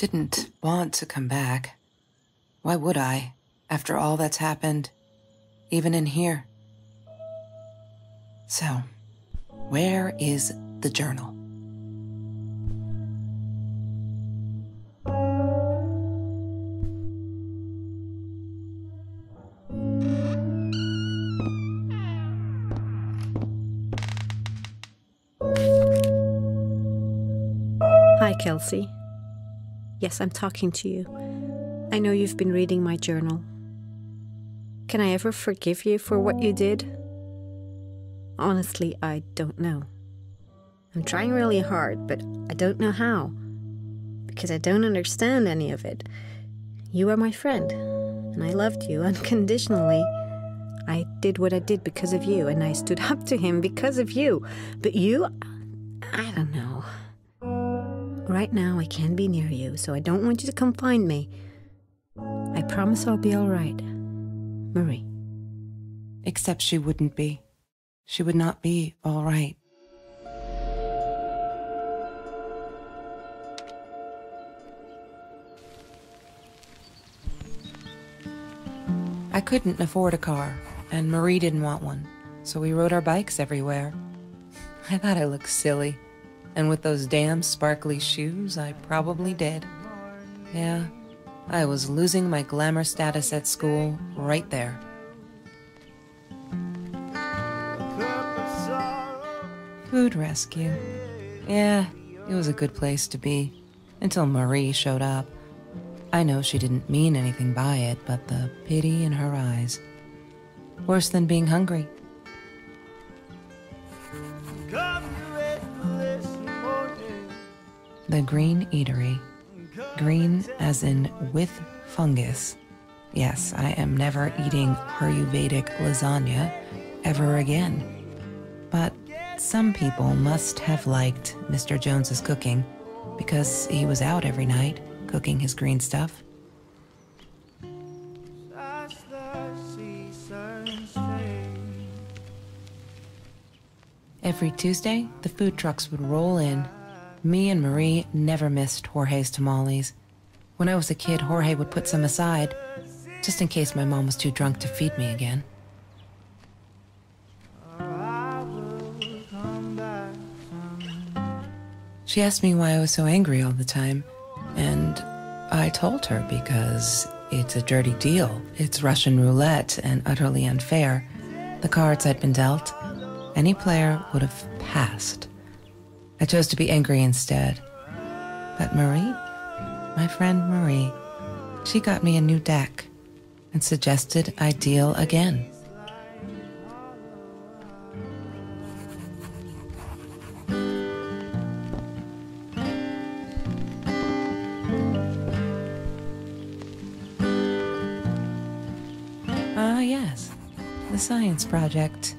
didn't want to come back. Why would I, after all that's happened, even in here? So, where is the journal? Hi, Kelsey. Yes, I'm talking to you. I know you've been reading my journal. Can I ever forgive you for what you did? Honestly, I don't know. I'm trying really hard, but I don't know how. Because I don't understand any of it. You are my friend, and I loved you unconditionally. I did what I did because of you, and I stood up to him because of you. But you, I don't know. Right now, I can't be near you, so I don't want you to come find me. I promise I'll be all right. Marie. Except she wouldn't be. She would not be all right. I couldn't afford a car, and Marie didn't want one, so we rode our bikes everywhere. I thought I looked silly, and with those damn sparkly shoes, I probably did. Yeah, I was losing my glamour status at school right there. Food rescue. Yeah, it was a good place to be, until Marie showed up. I know she didn't mean anything by it, but the pity in her eyes. Worse than being hungry. The Green Eatery. Green as in with fungus. Yes, I am never eating Ayurvedic lasagna ever again. But some people must have liked Mr. Jones's cooking because he was out every night cooking his green stuff. Every Tuesday, the food trucks would roll in. Me and Marie never missed Jorge's tamales. When I was a kid, Jorge would put some aside, just in case my mom was too drunk to feed me again. She asked me why I was so angry all the time, and I told her because it's a dirty deal. It's Russian roulette and utterly unfair. The cards I'd been dealt, any player would have passed. I chose to be angry instead. But Marie, my friend Marie, she got me a new deck and suggested I deal again. Ah, yes, the science project.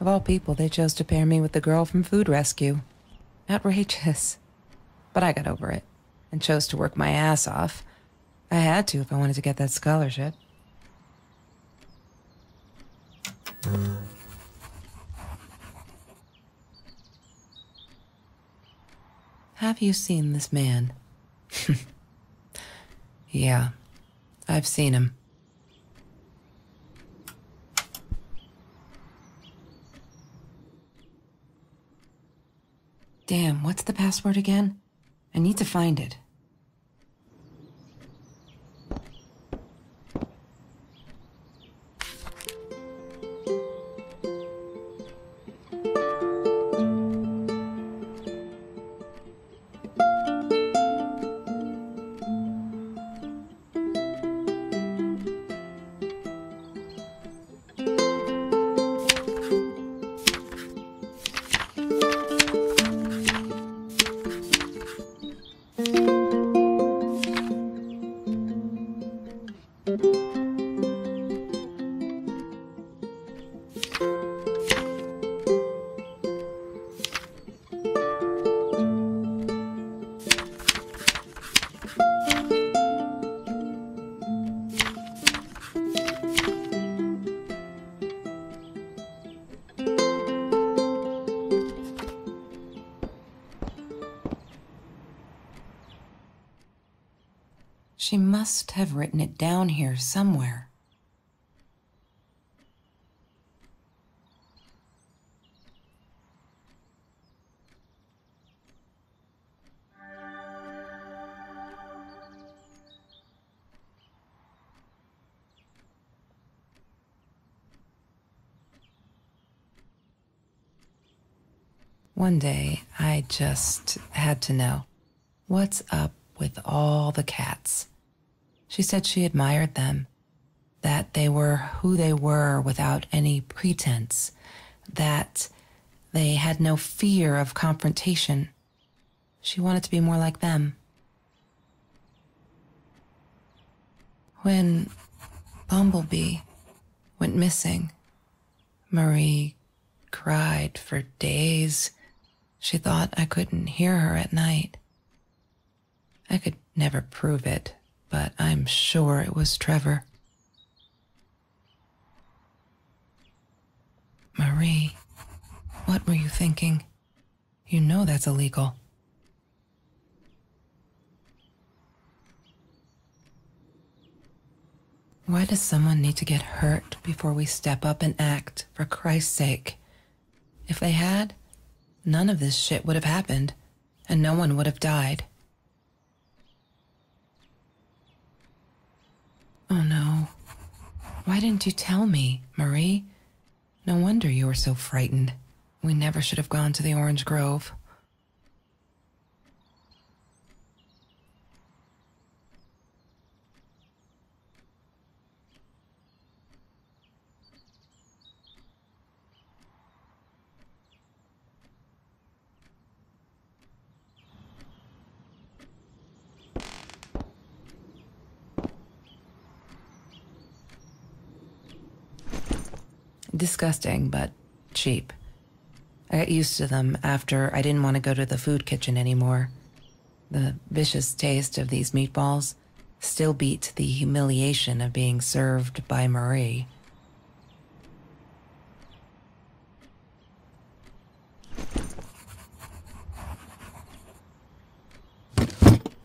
Of all people, they chose to pair me with the girl from Food Rescue. Outrageous. But I got over it and chose to work my ass off. I had to if I wanted to get that scholarship. Have you seen this man? Yeah, I've seen him. Damn, what's the password again? I need to find it. She must have written it down here somewhere. One day, I just had to know, what's up with all the cats? She said she admired them, that they were who they were without any pretense, that they had no fear of confrontation. She wanted to be more like them. When Bumblebee went missing, Marie cried for days. She thought I couldn't hear her at night. I could never prove it, but I'm sure it was Trevor. Marie, what were you thinking? You know that's illegal. Why does someone need to get hurt before we step up and act, for Christ's sake? If they had, none of this shit would have happened, and no one would have died. Oh no. Why didn't you tell me, Marie? No wonder you were so frightened. We never should have gone to the Orange Grove. Disgusting, but cheap. I got used to them after I didn't want to go to the food kitchen anymore. The vicious taste of these meatballs still beat the humiliation of being served by Marie.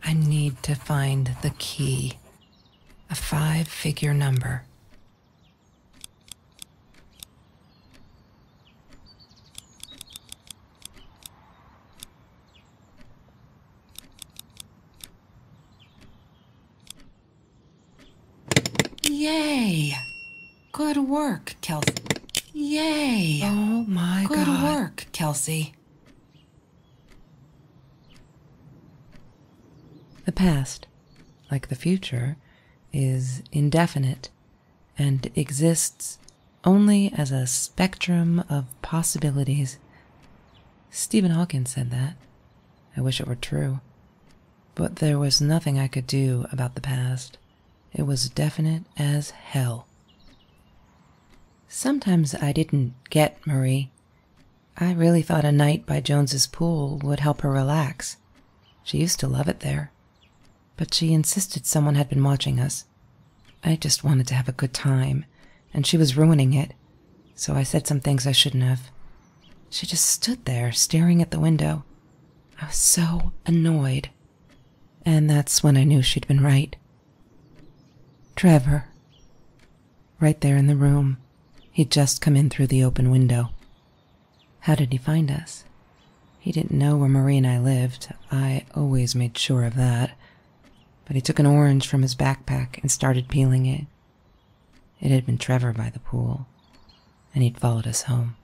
I need to find the key. A 5-figure number. Yay! Good work, Kelsey. Yay! Oh my God. Good work, Kelsey. The past, like the future, is indefinite and exists only as a spectrum of possibilities. Stephen Hawking said that. I wish it were true. But there was nothing I could do about the past. It was definite as hell. Sometimes I didn't get Marie. I really thought a night by Jones's pool would help her relax. She used to love it there. But she insisted someone had been watching us. I just wanted to have a good time, and she was ruining it, so I said some things I shouldn't have. She just stood there, staring at the window. I was so annoyed. And that's when I knew she'd been right. Trevor. Right there in the room. He'd just come in through the open window. How did he find us? He didn't know where Marie and I lived. I always made sure of that. But he took an orange from his backpack and started peeling it. It had been Trevor by the pool, and he'd followed us home.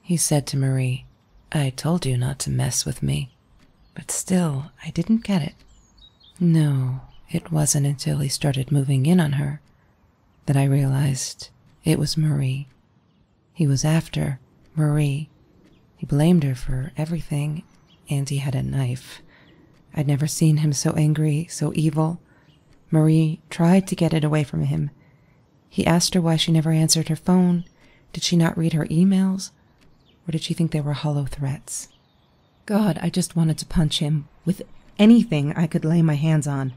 He said to Marie, "I told you not to mess with me." But still, I didn't get it. No, it wasn't until he started moving in on her that I realized it was Marie. He was after Marie. He blamed her for everything, and he had a knife. I'd never seen him so angry, so evil. Marie tried to get it away from him. He asked her why she never answered her phone. Did she not read her emails? Or did she think they were hollow threats? God, I just wanted to punch him with anything I could lay my hands on.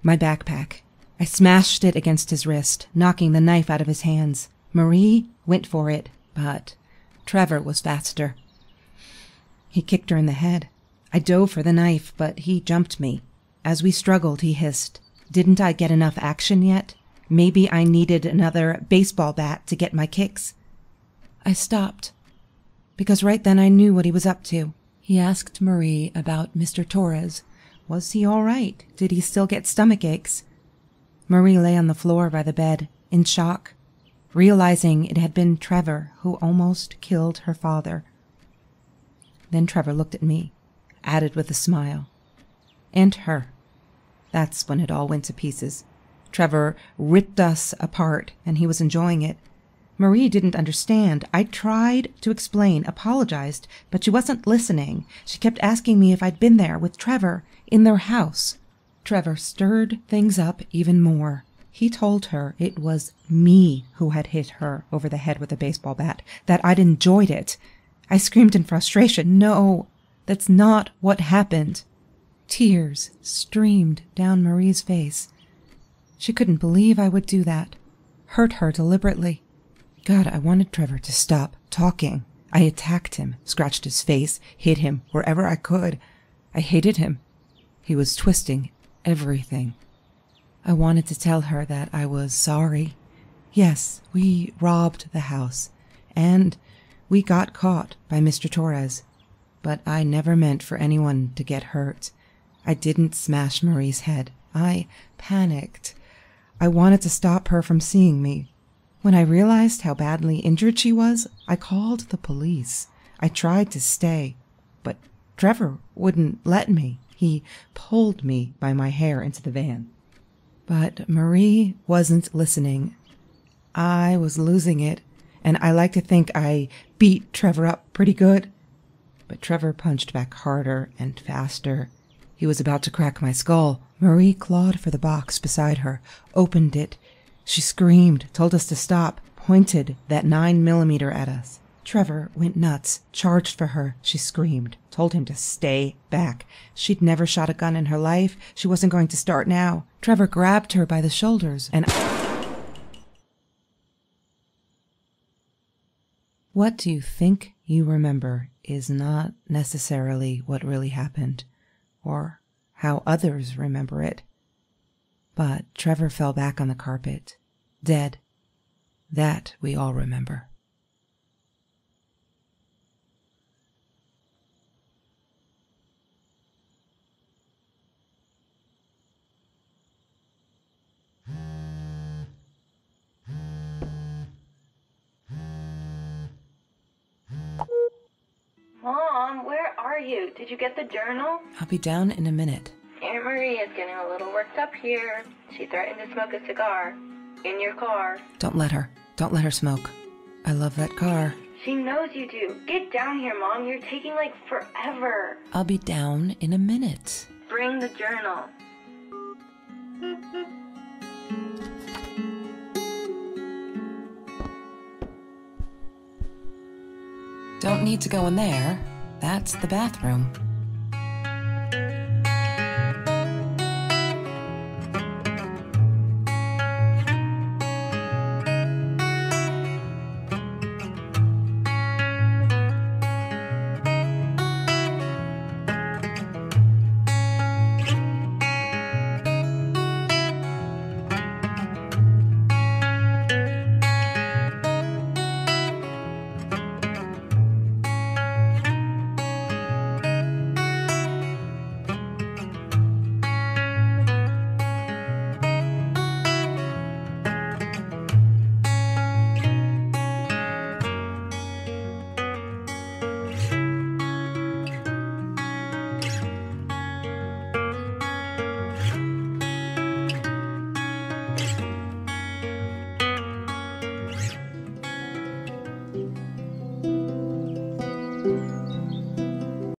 My backpack. I smashed it against his wrist, knocking the knife out of his hands. Marie went for it, but Trevor was faster. He kicked her in the head. I dove for the knife, but he jumped me. As we struggled, he hissed, "Didn't I get enough action yet? Maybe I needed another baseball bat to get my kicks." I stopped, because right then I knew what he was up to. He asked Marie about Mr. Torres. Was he all right? Did he still get stomach aches? Marie lay on the floor by the bed, in shock, realizing it had been Trevor who almost killed her father. Then Trevor looked at me, added with a smile. And her. That's when it all went to pieces. Trevor ripped us apart, and he was enjoying it. Marie didn't understand. I tried to explain, apologized, but she wasn't listening. She kept asking me if I'd been there with Trevor in their house. Trevor stirred things up even more. He told her it was me who had hit her over the head with a baseball bat, that I'd enjoyed it. I screamed in frustration. No, that's not what happened. Tears streamed down Marie's face. She couldn't believe I would do that. Hurt her deliberately. God, I wanted Trevor to stop talking. I attacked him, scratched his face, hit him wherever I could. I hated him. He was twisting everything. I wanted to tell her that I was sorry. Yes, we robbed the house, and we got caught by Mr. Torres. But I never meant for anyone to get hurt. I didn't smash Marie's head. I panicked. I wanted to stop her from seeing me. When I realized how badly injured she was, I called the police. I tried to stay, but Trevor wouldn't let me. He pulled me by my hair into the van. But Marie wasn't listening. I was losing it, and I like to think I beat Trevor up pretty good. But Trevor punched back harder and faster. He was about to crack my skull. Marie clawed for the box beside her, opened it. She screamed, told us to stop, pointed that 9mm at us. Trevor went nuts, charged for her. She screamed, told him to stay back. She'd never shot a gun in her life. She wasn't going to start now. Trevor grabbed her by the shoulders and... What do you think you remember is not necessarily what really happened, or how others remember it. But Trevor fell back on the carpet, dead. That we all remember. Mom, where are you? Did you get the journal? I'll be down in a minute. Aunt Marie is getting a little worked up here. She threatened to smoke a cigar. In your car. Don't let her. Don't let her smoke. I love that car. She knows you do. Get down here, Mom. You're taking like forever. I'll be down in a minute. Bring the journal. Don't need to go in there. That's the bathroom.